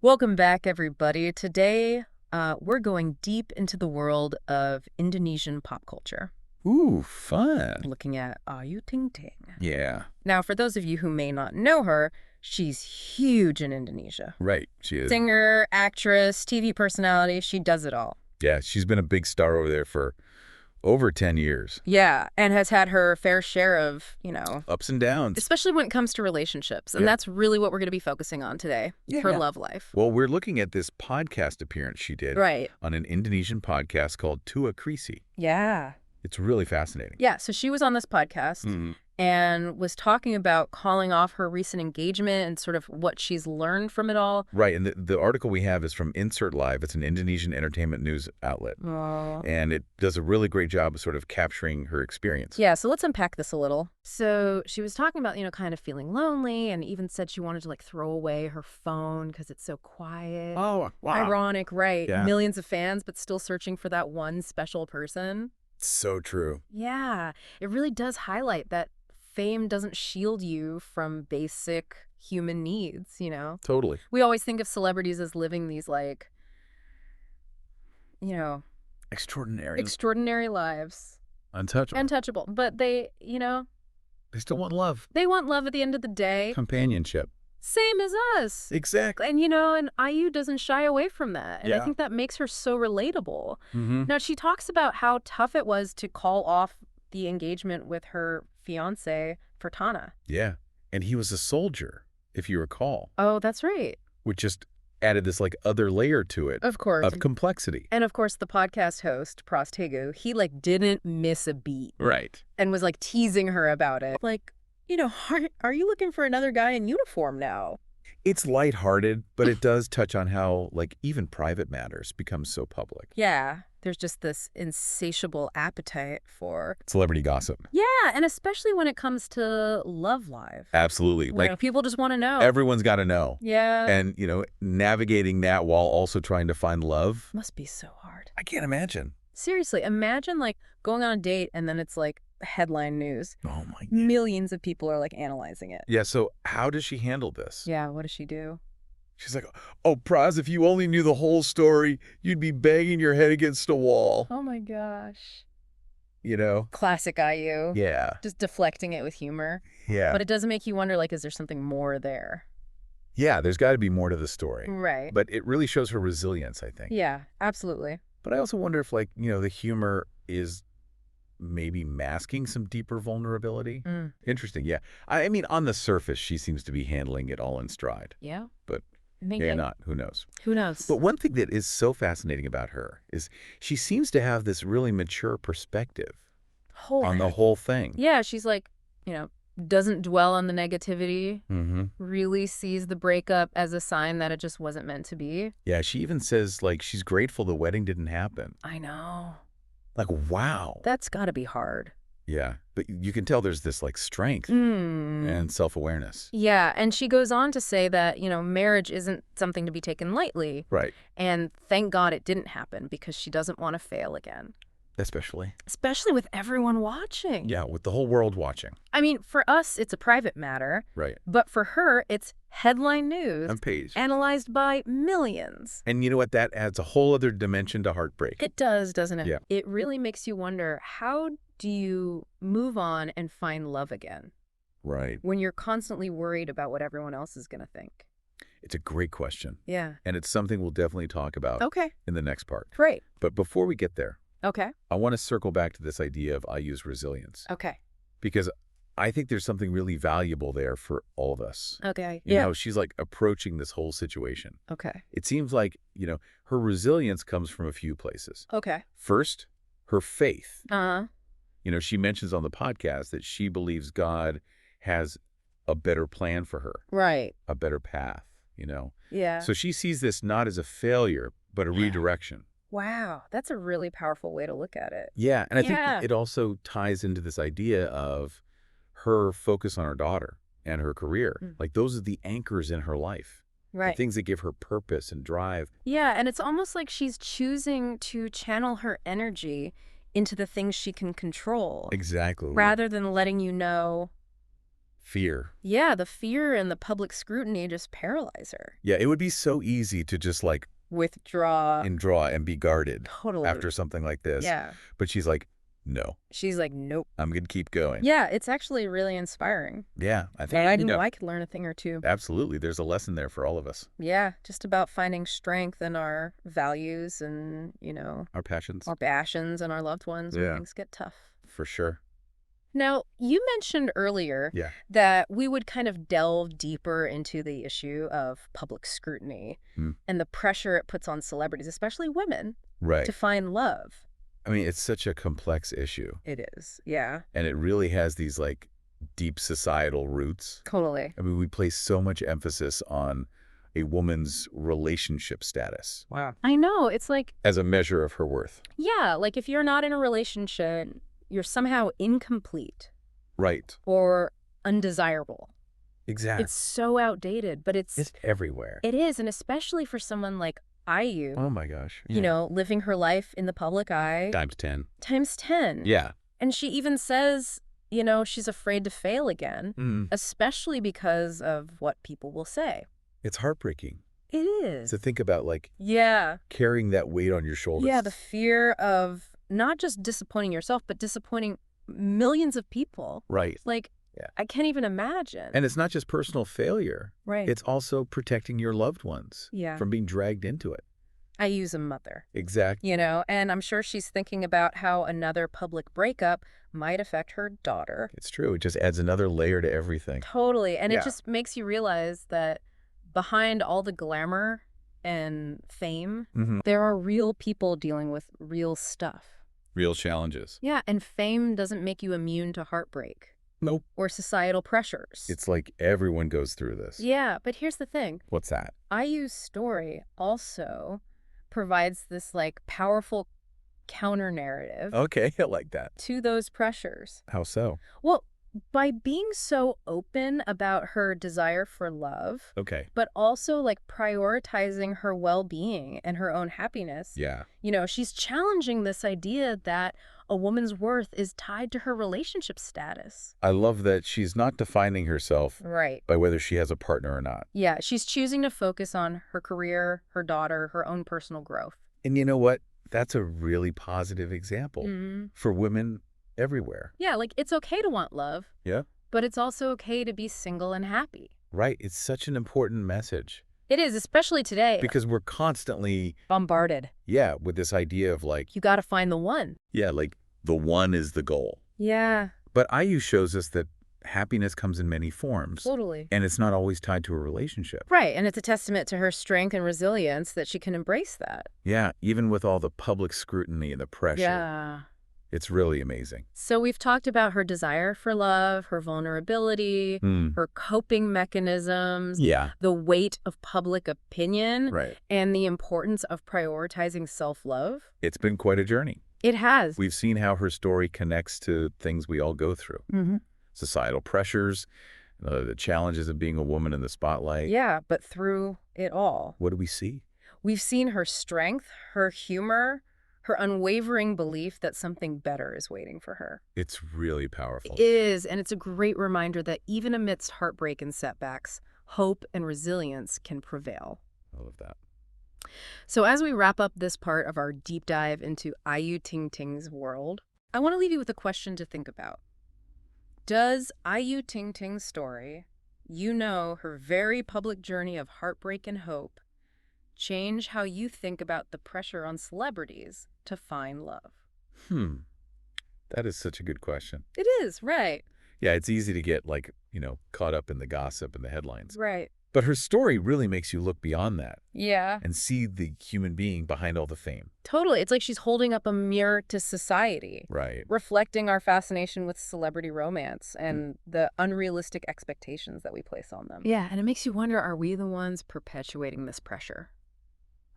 Welcome back, everybody. Today, we're going deep into the world of Indonesian pop culture, Ooh, fun. looking at Ayu Ting Ting. Yeah, Now, for those of you who may not know her, she's huge in Indonesia. right. She is. Singer, actress, TV personality, she does it all. Yeah, she's been a big star over there for over 10 years. Yeah, and has had her fair share of, Ups and downs. especially when it comes to relationships. And Yeah. that's really what we're going to be focusing on today, her Yeah. love life. Well, we're looking at this podcast appearance she did Right. on an Indonesian podcast called Tua Krisi. Yeah. It's really fascinating. Yeah, so she was on this podcast. And was talking about calling off her recent engagement and sort of what she's learned from it all. Right, and the article we have is from Insert Live. It's an Indonesian entertainment news outlet. Oh. And it does a really great job of sort of capturing her experience. Yeah, so let's unpack this a little. So she was talking about, kind of feeling lonely, and even said she wanted to, throw away her phone because it's so quiet. Oh, wow. Ironic, right? Yeah. Millions of fans, but still searching for that one special person. So true. Yeah, it really does highlight that fame doesn't shield you from basic human needs, Totally. We always think of celebrities as living these, Extraordinary. extraordinary lives. Untouchable. Untouchable. But they, They still want love. they want love at the end of the day. Companionship. Same as us. Exactly. And IU doesn't shy away from that. And I Yeah. think that makes her so relatable. Mm-hmm. Now, she talks about how tough it was to call off the engagement with her fiance, Fardhana. Yeah. And he was a soldier, if you recall, Oh, that's right. which just added this other layer to it Of course. of complexity. And of course, the podcast host, Praz Teguh, he didn't miss a beat Right. and was teasing her about it. Are you looking for another guy in uniform now? It's lighthearted, but it does touch on how even private matters become so public. Yeah, there's just this insatiable appetite for... Celebrity gossip. Yeah, and especially when it comes to love life. Absolutely. People just want to know. Everyone's got to know. Yeah. And, navigating that while also trying to find love. Must be so hard. I can't imagine. Seriously, imagine going on a date and then it's headline news. Oh, my God. Millions of people are analyzing it. Yeah, so how does she handle this? Yeah, what does she do? She's like, oh, Praz, if you only knew the whole story, you'd be banging your head against a wall. Oh my gosh. Classic IU. Yeah. Just deflecting it with humor. Yeah. But it does make you wonder, is there something more there? Yeah, there's got to be more to the story. Right. But it really shows her resilience, I think. Yeah, absolutely. But I also wonder if, the humor is maybe masking some deeper vulnerability. Interesting, yeah. I mean, on the surface, she seems to be handling it all in stride. Yeah. But Maybe. yeah, not. Who knows? Who knows? But one thing that is so fascinating about her is she seems to have this really mature perspective on the whole thing. Yeah, she's doesn't dwell on the negativity, Mm-hmm. really sees the breakup as a sign that it just wasn't meant to be. Yeah, she even says, she's grateful the wedding didn't happen. I know. Wow. That's got to be hard. Yeah, but you can tell there's this strength Mm. and self-awareness. Yeah, and she goes on to say that, marriage isn't something to be taken lightly. Right. And thank God it didn't happen because she doesn't want to fail again. Especially Especially with everyone watching. Yeah, with the whole world watching. I mean, for us, it's a private matter. Right. But for her, it's headline news. On page. Analyzed by millions. And you know what? That adds a whole other dimension to heartbreak. It does, doesn't it? Yeah. It really makes you wonder, how do you move on and find love again Right. when you're constantly worried about what everyone else is going to think? It's a great question. Yeah. And it's something we'll definitely talk about Okay. in the next part. Great. But before we get there, Okay. I want to circle back to this idea of IU's resilience. Okay. Because I think there's something really valuable there for all of us. Okay. You know, she's approaching this whole situation. Okay. It seems like, her resilience comes from a few places. Okay. First, her faith. Uh-huh. She mentions on the podcast that she believes God has a better plan for her, Right. a better path, Yeah. So she sees this not as a failure, but a redirection. Wow. That's a really powerful way to look at it. Yeah, and I Yeah. think it also ties into this idea of her focus on her daughter and her career. Those are the anchors in her life. Right. The things that give her purpose and drive. Yeah, and it's almost like she's choosing to channel her energy into the things she can control. Exactly. Rather than letting Fear. Yeah, the fear and the public scrutiny just paralyze her. Yeah, it would be so easy to just like Withdraw. and draw and be guarded Totally. after something like this. Yeah. But she's like, no, She's like, nope. I'm going to keep going. Yeah, it's actually really inspiring. Yeah, I think, And I know I could learn a thing or two. absolutely. There's a lesson there for all of us. Yeah, just about finding strength in our values and, Our passions. our passions and our loved ones when things get tough. For sure. Now, you mentioned earlier Yeah. that we would kind of delve deeper into the issue of public scrutiny and the pressure it puts on celebrities, especially women, Right. to find love. I mean, it's such a complex issue. It is, yeah. And it really has these like deep societal roots. Totally. I mean, we place so much emphasis on a woman's relationship status. Wow. I know. It's like, as a measure of her worth. yeah, like if you're not in a relationship, you're somehow incomplete. Right. Or undesirable. Exactly. It's so outdated, but It's everywhere. it is, and especially for someone like Ayu, Oh my gosh. living her life in the public eye. Times 10. Times 10. Yeah. And she even says, she's afraid to fail again, especially because of what people will say. It's heartbreaking It is. to think about like Yeah. carrying that weight on your shoulders. Yeah, the fear of not just disappointing yourself, but disappointing millions of people. Right. Like, Yeah. I can't even imagine. And it's not just personal failure. Right. It's also protecting your loved ones Yeah. from being dragged into it. I use a mother. Exactly. And I'm sure she's thinking about how another public breakup might affect her daughter. It's true. It just adds another layer to everything. Totally. And Yeah. it just makes you realize that behind all the glamour and fame, there are real people dealing with real stuff. Real challenges. Yeah, and fame doesn't make you immune to heartbreak. Nope. Or societal pressures. It's like everyone goes through this. Yeah, but here's the thing. What's that? Ayu's story also provides this powerful counter narrative Okay, I like that. to those pressures. How so? Well, by being so open about her desire for love, Okay. but also prioritizing her well-being and her own happiness. Yeah. She's challenging this idea that a woman's worth is tied to her relationship status. I love that she's not defining herself Right. by whether she has a partner or not. Yeah, she's choosing to focus on her career, her daughter, her own personal growth. And you know what? That's a really positive example for women everywhere. Yeah, it's okay to want love. Yeah. But it's also okay to be single and happy. Right. It's such an important message. It is, especially today. Because we're constantly, Bombarded. with this idea of You got to find the one. the one is the goal. Yeah. But Ayu shows us that happiness comes in many forms. Totally. And it's not always tied to a relationship. Right, and it's a testament to her strength and resilience that she can embrace that. Yeah, even with all the public scrutiny and the pressure. Yeah. It's really amazing. So we've talked about her desire for love, her vulnerability, her coping mechanisms, Yeah. the weight of public opinion, Right. and the importance of prioritizing self-love. It's been quite a journey. It has. We've seen how her story connects to things we all go through. Societal pressures, the challenges of being a woman in the spotlight. Yeah, but through it all, What do we see? we've seen her strength, her humor, her unwavering belief that something better is waiting for her. It's really powerful. It is, and it's a great reminder that even amidst heartbreak and setbacks, hope and resilience can prevail. I love that. So as we wrap up this part of our deep dive into Ayu Ting Ting's world, I want to leave you with a question to think about. Does Ayu Ting Ting's story, her very public journey of heartbreak and hope, change how you think about the pressure on celebrities to find love? That is such a good question. It is, right. Yeah, it's easy to get caught up in the gossip and the headlines. Right. But her story really makes you look beyond that Yeah. and see the human being behind all the fame. Totally. It's like she's holding up a mirror to society, Right. reflecting our fascination with celebrity romance and the unrealistic expectations that we place on them. Yeah, and it makes you wonder, are we the ones perpetuating this pressure?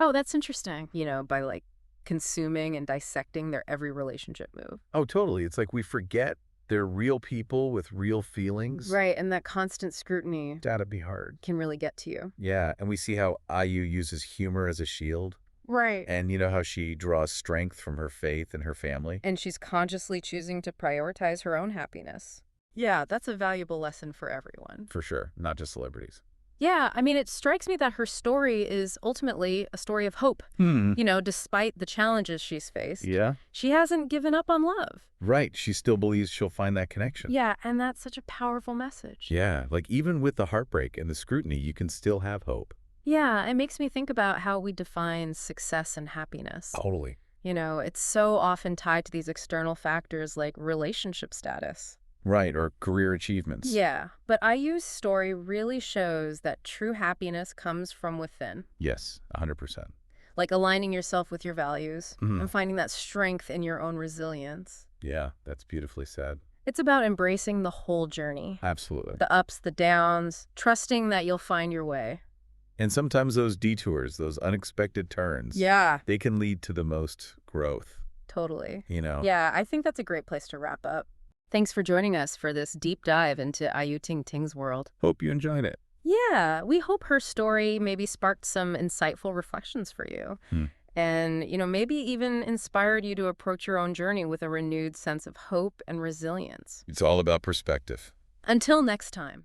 Oh, that's interesting. By consuming and dissecting their every relationship move. Oh, totally. It's like we forget they're real people with real feelings. Right, and that constant scrutiny That'd be hard. can really get to you. Yeah, and we see how Ayu uses humor as a shield. Right. And how she draws strength from her faith and her family. And she's consciously choosing to prioritize her own happiness. Yeah, that's a valuable lesson for everyone. For sure, not just celebrities. Yeah, I mean, it strikes me that her story is ultimately a story of hope. Hmm. Despite the challenges she's faced, Yeah? she hasn't given up on love. Right, she still believes she'll find that connection. Yeah, and that's such a powerful message. Yeah, like even with the heartbreak and the scrutiny, you can still have hope. Yeah, it makes me think about how we define success and happiness. Totally. It's so often tied to these external factors like relationship status. Right, or career achievements. Yeah, but Ayu's story really shows that true happiness comes from within, Yes, 100%. like aligning yourself with your values Mhm. and finding that strength in your own resilience. Yeah, that's beautifully said. It's about embracing the whole journey, Absolutely. the ups, the downs, trusting that you'll find your way. And sometimes those detours, those unexpected turns, Yeah, they can lead to the most growth, totally. you know? Yeah, I think that's a great place to wrap up. Thanks for joining us for this deep dive into Ayu Ting Ting's world. Hope you enjoyed it. Yeah, we hope her story maybe sparked some insightful reflections for you. Hmm. And, maybe even inspired you to approach your own journey with a renewed sense of hope and resilience. It's all about perspective. Until next time.